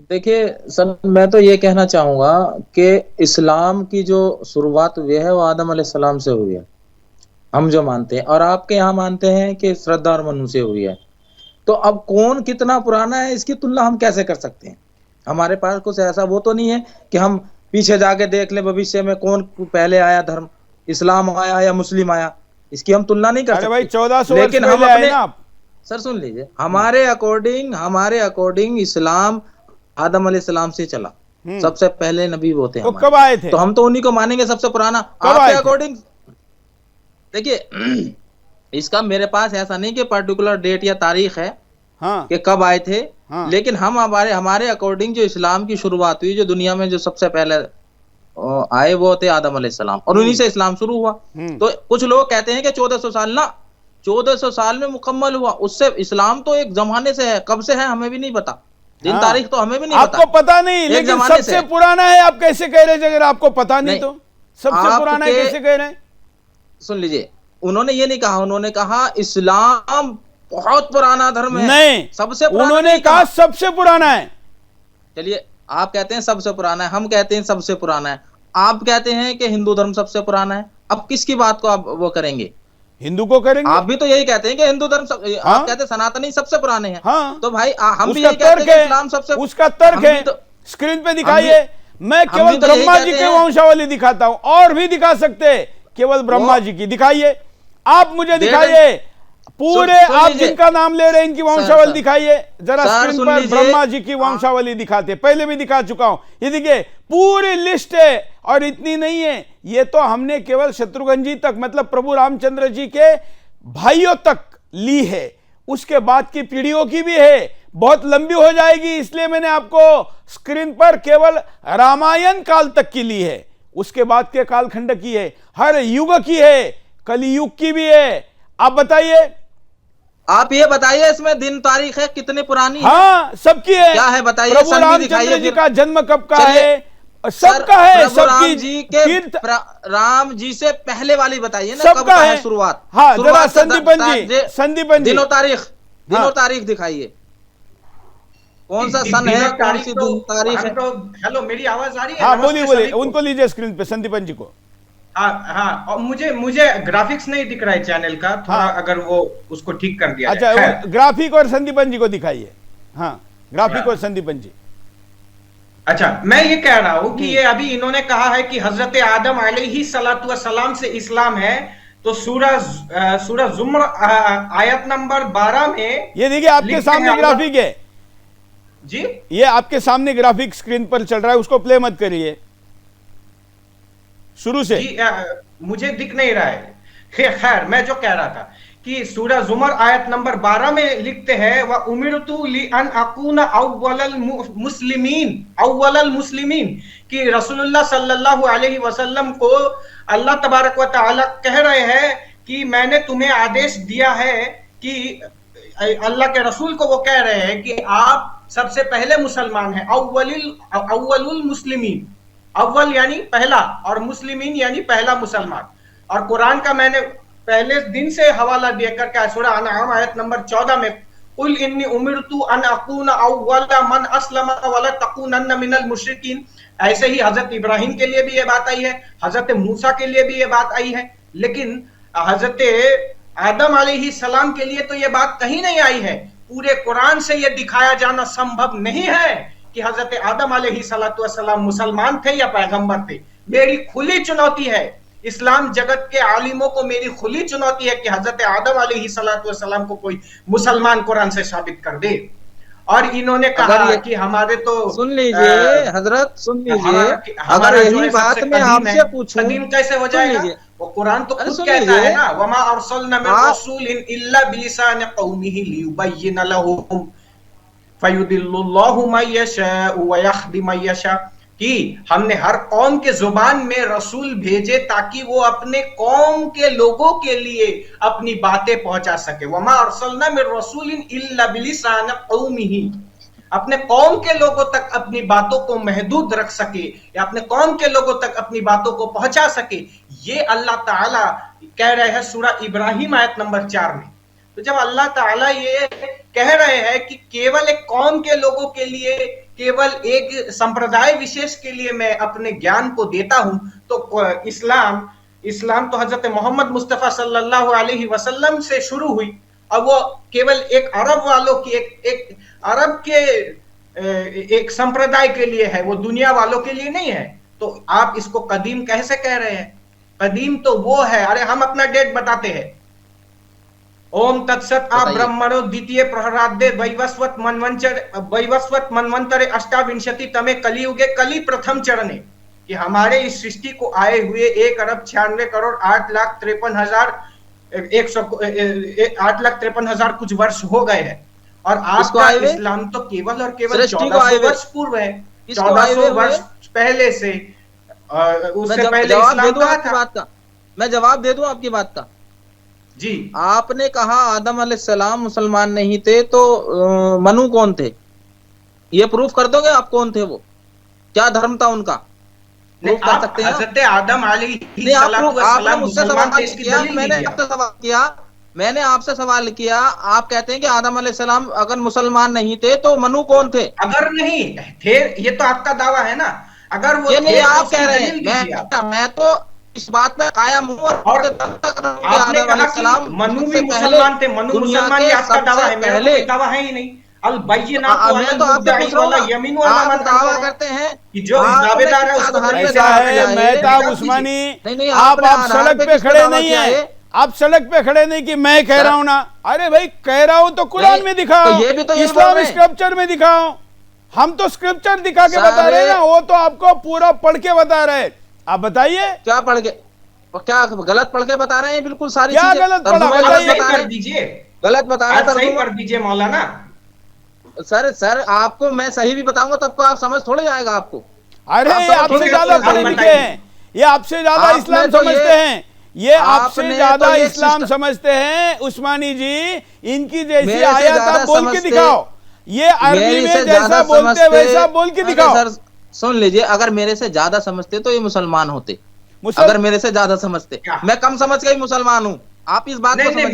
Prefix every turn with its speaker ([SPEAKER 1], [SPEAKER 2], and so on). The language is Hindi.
[SPEAKER 1] देखिए सर, मैं तो ये कहना चाहूंगा कि इस्लाम की जो शुरुआत हुई है वो आदम अलैहिस्सलाम से हुई है, हम जो मानते हैं, और आपके यहाँ मानते हैं कि श्रद्धा और मनु से हुई है। तो अब कौन कितना पुराना है इसकी तुलना हम कैसे कर सकते हैं? हमारे पास कुछ ऐसा वो तो नहीं है कि हम पीछे जाके देख लें भविष्य में कौन पहले आया धर्म, इस्लाम आया या मुस्लिम आया, इसकी हम तुलना नहीं कर
[SPEAKER 2] अरे भाई
[SPEAKER 1] सकते।
[SPEAKER 2] 1400 वर्ष
[SPEAKER 1] लेकिन हम
[SPEAKER 2] पहले आए
[SPEAKER 1] अपने,
[SPEAKER 2] ना आप।
[SPEAKER 1] सर सुन लीजिए, हमारे अकॉर्डिंग इस्लाम आदम अलैहिस्सलाम से चला।
[SPEAKER 2] हम्म।
[SPEAKER 1] सबसे पहले नबी वो थे
[SPEAKER 2] तो
[SPEAKER 1] हमारे,
[SPEAKER 2] कब आए थे?
[SPEAKER 1] तो हम तो उन्हीं को मानेंगे सबसे पुराना।
[SPEAKER 2] कब
[SPEAKER 1] आपके
[SPEAKER 2] आए थे?
[SPEAKER 1] अकॉर्डिंग देखिए, इसका मेरे पास ऐसा नहीं कि पर्टिकुलर डेट या तारीख है
[SPEAKER 2] हाँ।
[SPEAKER 1] कि कब आए थे।
[SPEAKER 2] हाँ।
[SPEAKER 1] लेकिन हम हमारे हमारे अकॉर्डिंग जो इस्लाम की शुरुआत हुई, जो दुनिया में जो सबसे पहले आए वो थे आदम अलैहिस्सलाम, और उन्हीं
[SPEAKER 2] हम्म।
[SPEAKER 1] से इस्लाम शुरू हुआ।
[SPEAKER 2] हम्म।
[SPEAKER 1] तो कुछ लोग कहते हैं कि 1400 साल ना, 1400 साल में मुकम्मल हुआ, उससे इस्लाम तो एक जमाने से है, कब से है हमें भी नहीं पता, दिन
[SPEAKER 2] हाँ,
[SPEAKER 1] तारीख तो हमें भी नहीं
[SPEAKER 2] आपको
[SPEAKER 1] पता,
[SPEAKER 2] पता नहीं,
[SPEAKER 1] एक
[SPEAKER 2] लेकिन
[SPEAKER 1] जमाने से
[SPEAKER 2] सबसे
[SPEAKER 1] है।
[SPEAKER 2] पुराना है आप कैसे कह रहे हैं? अगर आपको पता नहीं
[SPEAKER 1] नहीं,
[SPEAKER 2] तो सबसे पुराना है
[SPEAKER 1] आपके,
[SPEAKER 2] कैसे कह रहे हैं?
[SPEAKER 1] सुन लीजिए, उन्होंने ये नहीं कहा, उन्होंने कहा इस्लाम बहुत पुराना धर्म है,
[SPEAKER 2] नहीं,
[SPEAKER 1] सबसे पुराना
[SPEAKER 2] उन्होंने
[SPEAKER 1] नहीं
[SPEAKER 2] कहा
[SPEAKER 1] कहा।
[SPEAKER 2] सबसे पुराना है।
[SPEAKER 1] चलिए, आप कहते हैं सबसे पुराना है, हम कहते हैं सबसे पुराना है, आप कहते हैं कि हिंदू धर्म सबसे पुराना है। अब किसकी बात को आप वो करेंगे?
[SPEAKER 2] हिंदू को करेंगे।
[SPEAKER 1] आप भी तो यही कहते हैं कि हिंदू धर्म आप
[SPEAKER 2] हाँ।
[SPEAKER 1] कहते हैं सनातनी सबसे पुराने हैं।
[SPEAKER 2] हाँ,
[SPEAKER 1] तो भाई हम भी
[SPEAKER 2] उसका
[SPEAKER 1] यही कहते
[SPEAKER 2] तर्क
[SPEAKER 1] हैं कि
[SPEAKER 2] है,
[SPEAKER 1] इस्लाम सबसे,
[SPEAKER 2] उसका तर्क
[SPEAKER 1] हम
[SPEAKER 2] है।
[SPEAKER 1] भी तो
[SPEAKER 2] स्क्रीन पे
[SPEAKER 1] हम भी
[SPEAKER 2] दिखाइए। मैं
[SPEAKER 1] हम
[SPEAKER 2] केवल
[SPEAKER 1] भी तो यही
[SPEAKER 2] ब्रह्मा जी
[SPEAKER 1] कहते
[SPEAKER 2] के
[SPEAKER 1] हैं।
[SPEAKER 2] वंशावली दिखाता हूं, और भी दिखा सकते हैं, केवल
[SPEAKER 1] वो
[SPEAKER 2] ब्रह्मा जी की दिखाइए। आप मुझे
[SPEAKER 1] डेढ़,
[SPEAKER 2] दिखाइए पूरे,
[SPEAKER 1] सुन
[SPEAKER 2] आप
[SPEAKER 1] लीजिए
[SPEAKER 2] जिनका नाम ले रहे हैं इनकी
[SPEAKER 1] सर,
[SPEAKER 2] वंशावली दिखाइए जरा
[SPEAKER 1] सर
[SPEAKER 2] स्क्रीन
[SPEAKER 1] सुन
[SPEAKER 2] पर।
[SPEAKER 1] लीजिए।
[SPEAKER 2] ब्रह्मा जी की वंशावली दिखाते, पहले भी दिखा चुका हूं, ये देखिए पूरी लिस्ट है। और इतनी नहीं है, ये तो हमने केवल शत्रुघ्न जी तक, मतलब प्रभु रामचंद्र जी के भाइयों तक ली है, उसके बाद की पीढ़ियों की भी है, बहुत लंबी हो जाएगी, इसलिए मैंने आपको स्क्रीन पर केवल रामायण काल तक की ली है। उसके बाद के कालखंड की है, हर युग की है, कलियुग की भी है। आप बताइए।
[SPEAKER 1] आप ये बताइए इसमें दिन तारीख है कितनी पुरानी है,
[SPEAKER 2] हाँ, सबकी है।
[SPEAKER 1] क्या है बताइए,
[SPEAKER 2] प्रभु
[SPEAKER 1] सन भी
[SPEAKER 2] रामचंद्र
[SPEAKER 1] दिखाइए
[SPEAKER 2] जी
[SPEAKER 1] फिर।
[SPEAKER 2] का जन्म कब का
[SPEAKER 1] चलिए
[SPEAKER 2] है,
[SPEAKER 1] सर,
[SPEAKER 2] सबका है,
[SPEAKER 1] प्रभु
[SPEAKER 2] सबकी
[SPEAKER 1] राम जी के
[SPEAKER 2] तीर्थ
[SPEAKER 1] राम जी से पहले वाली बताइए ना, कब
[SPEAKER 2] सबका
[SPEAKER 1] का
[SPEAKER 2] है।
[SPEAKER 1] है शुरुआत?
[SPEAKER 2] हाँ, जरा
[SPEAKER 1] शुरुआत का
[SPEAKER 2] संदीपन जी, संदीपन जी।
[SPEAKER 1] दिनों तारीख,
[SPEAKER 2] हाँ,
[SPEAKER 1] दिनों तारीख दिखाइए, कौन सा सन है,
[SPEAKER 3] दिनों
[SPEAKER 1] कौन
[SPEAKER 3] तारीख
[SPEAKER 1] सी
[SPEAKER 3] तो
[SPEAKER 1] दिन तारीख
[SPEAKER 3] हम
[SPEAKER 1] है?
[SPEAKER 3] तो, हेलो मेरी आवाज आ रही है?
[SPEAKER 2] हाँ, बोलिए
[SPEAKER 3] नमस्ते
[SPEAKER 2] बोलिए,
[SPEAKER 3] सभी को।
[SPEAKER 2] उनको लीजिए स्क्रीन पे, संदीपन जी को।
[SPEAKER 3] हाँ हाँ, और मुझे मुझे ग्राफिक्स नहीं दिख रहा है चैनल का, थोड़ा
[SPEAKER 2] हाँ,
[SPEAKER 3] अगर वो उसको ठीक कर दिया
[SPEAKER 2] अच्छा,
[SPEAKER 3] जाए। खैर,
[SPEAKER 2] ग्राफिक और संदीपन जी को दिखाइए। हाँ, ग्राफिक और संदीपन जी।
[SPEAKER 3] अच्छा, मैं ये कह रहा हूं कि ये अभी इन्होंने कहा है कि हजरत आदम अलैहि सलातु वसलाम से इस्लाम है। तो सूरह जुमर आयत नंबर 12 में
[SPEAKER 2] ये देखिए आपके
[SPEAKER 3] लिखते हैं
[SPEAKER 2] सामने
[SPEAKER 3] अल्लाह
[SPEAKER 2] ग्राफिक है,
[SPEAKER 3] जी।
[SPEAKER 2] ये आपके सामने ग्राफिक स्क्रीन पर चल रहा है, उसको प्ले मत करिए शुरू से।
[SPEAKER 3] जी मुझे दिख नहीं रहा है। खैर, मैं जो कह रहा था कि सूरह जुमर आयत नंबर 12 में लिखते हैं, व उमिरतु ली अन अकूना अव्वलल मुस्लिमीन, कि रसूलुल्लाह सल्लल्लाहु अलैहि वसल्लम को अल्लाह तबारक व तआला कह रहे हैं कि मैंने तुम्हें आदेश दिया है कि, अल्लाह के रसूल को वो कह रहे हैं कि आप सबसे पहले मुसलमान हैं। अव्वलुल मुस्लिमीन, अव्वल यानी पहला, और मुस्लिमीन यानी पहला मुसलमान। और कुरान का मैंने पहले दिन से हवाला देकर के सूरह अनआम आयत नंबर 14 में, कुल इन्नी उमिरतु अन अकूना अव्वला मन अस्लम वला तकूनन्न मिनल मुशरिकीन, ऐसे ही हजरत इब्राहिम के लिए भी ये बात आई है, हजरत मूसा के लिए भी ये बात आई है। लेकिन हजरत आदम अलैहि सलाम के लिए तो ये बात कहीं नहीं आई है। पूरे कुरान से ये दिखाया जाना संभव नहीं है कि हजरत आदम अलैहि सलातु वसलाम मुसलमान थे या पैगंबर थे। मेरी खुली चुनौती है, इस्लाम जगत के आलिमों को मेरी खुली चुनौती है कि हजरत आदम अलैहि सलातु वसलाम को कोई मुसलमान कुरान से साबित कर दे। और इन्होंने कहा कि हमारे तो,
[SPEAKER 1] सुन लीजिए हजरत, सुन लीजिए, अगर
[SPEAKER 3] हमारा जो
[SPEAKER 1] यही
[SPEAKER 3] है
[SPEAKER 1] बात
[SPEAKER 3] सबसे
[SPEAKER 1] मैं
[SPEAKER 3] कदीम है।
[SPEAKER 1] आपसे पूछूं,
[SPEAKER 3] कदीम कैसे हो
[SPEAKER 1] सुन
[SPEAKER 3] जाएगा?
[SPEAKER 1] लीजिए,
[SPEAKER 3] वो कुरान तो
[SPEAKER 1] अरे
[SPEAKER 3] खुद
[SPEAKER 1] सुन
[SPEAKER 3] कहता है
[SPEAKER 1] लीजिए
[SPEAKER 3] ना, वमा अरसलना मिन
[SPEAKER 1] आप,
[SPEAKER 3] रसूलिन इल्ला बिलिसानि कौमिही लियुबय्यिन लहुम फयुदिल्लुल्लाहु मन यशाउ व यहदी मन यशा, कि हमने हर कौम के जुबान में रसूल भेजे ताकि वो अपने कौम के लोगों के लिए अपनी बातें पहुंचा सके। वमा अरसलना मिन रसूलिन इल्ला बिलिसानि कौमिही, अपने कौम के लोगों तक अपनी बातों को महदूद रख सके, या अपने कौम के लोगों तक अपनी बातों को पहुंचा सके। ये अल्लाह ताला कह रहे हैं सूरह इब्राहिम आयत नंबर 4 में। तो जब अल्लाह ताला ये कह रहे हैं कि केवल एक कौम के लोगों के लिए केवल एक संप्रदाय विशेष के लिए मैं अपने ज्ञान को देता हूं, तो इस्लाम तो हजरत मोहम्मद मुस्तफा सल्लल्लाहु अलैहि वसल्लम से शुरू हुई, और वो केवल एक अरब वालों की एक अरब के एक संप्रदाय के लिए है, वो दुनिया वालों के लिए नहीं है। तो आप इसको कदीम कैसे कह रहे हैं? कदीम तो वो है, अरे हम अपना डेट बताते हैं। ओम तत्सत आ ब्रह्मणो द्वितीय प्रहरादे वैवस्वत मनवंतरे अष्टाविंशति तमे कलियुगे कली प्रथम चरणे, कि हमारे इस सृष्टि को आए हुए 1,96,63,100 कुछ वर्ष हो गए हैं, और आपका इस्लाम तो केवल और केवल 1400 वर्ष पूर्व है, 1400 वर्ष पहले से। उससे पहले इस्लाम कहाँ था?
[SPEAKER 1] मैं जवाब दे दूं आपकी बात का।
[SPEAKER 3] जी,
[SPEAKER 1] आपने कहा आदम अलैहिस्सलाम मुसलमान नहीं थे, तो मनु कौन थे? ये प्रूफ कर दोगे आप कौन थे? वो क्या धर्म था उनका?
[SPEAKER 3] प्रूफ कर सकते हैं? हज़रत आदम अलैहिस्सलाम मुसलमान थे, इसकी दलील
[SPEAKER 1] मैंने आपसे सवाल किया, मैंने आपसे सवाल किया, आप कहते हैं कि आदम अलैहिस्सलाम अगर मुसलमान नहीं थे तो मनु कौन थे?
[SPEAKER 3] अगर नहीं थे, ये तो आपका दावा है ना। अगर वो
[SPEAKER 1] ये नहीं आप कह रहे हैं, मैं तो इस बात में कायम हूं।
[SPEAKER 3] और आपने कहा कि मनु भी मुसलमान थे, मनु मुसलमान, ये आपका दावा है, मेरा कोई दावा है ही नहीं।
[SPEAKER 1] दावा करते हैं
[SPEAKER 3] कि जो दावेदार है उसको
[SPEAKER 2] ऐसा है। मेहताब उस्मानी, आप सड़क पे खड़े नहीं है, आप सड़क पे खड़े नहीं कि मैं कह रहा हूं ना। अरे भाई, कह रहा हूं तो कुरान में दिखाओ, इस्लाम स्क्रिप्चर में दिखाओ। हम तो स्क्रिप्चर दिखा के बता रहे हैं ना, वो तो आपको पूरा पढ़ के बता रहे हैं। आप बताइए
[SPEAKER 1] क्या पढ़ के, क्या गलत पढ़ के बता रहे हैं? बिल्कुल सारी
[SPEAKER 2] क्या गलत पढ़ा बताइए,
[SPEAKER 3] कर दीजिए,
[SPEAKER 1] गलत बता रहे हैं,
[SPEAKER 3] सही कर दीजिए मौलाना।
[SPEAKER 1] सर आपको मैं सही भी बताऊंगा तब को आप समझ थोड़े आएगा आपको।
[SPEAKER 2] अरे ये आपसे ज्यादा पढ़े लिखे हैं, ये आपसे ज्यादा इस्लाम समझते हैं, ये आपसे ज्यादा इस्लाम समझते हैं उस्मानी जी। इनकी जैसी आयत आप बोल के दिखाओ, ये अरबी में जैसा बोलते वैसा बोल के दिखाओ।
[SPEAKER 1] सर सुन लीजिए, अगर मेरे से ज्यादा समझते तो ये मुसलमान होते। अगर मेरे से ज्यादा समझते, मैं कम समझ के ही मुसलमान हूँ। आप इस बात को समझिए।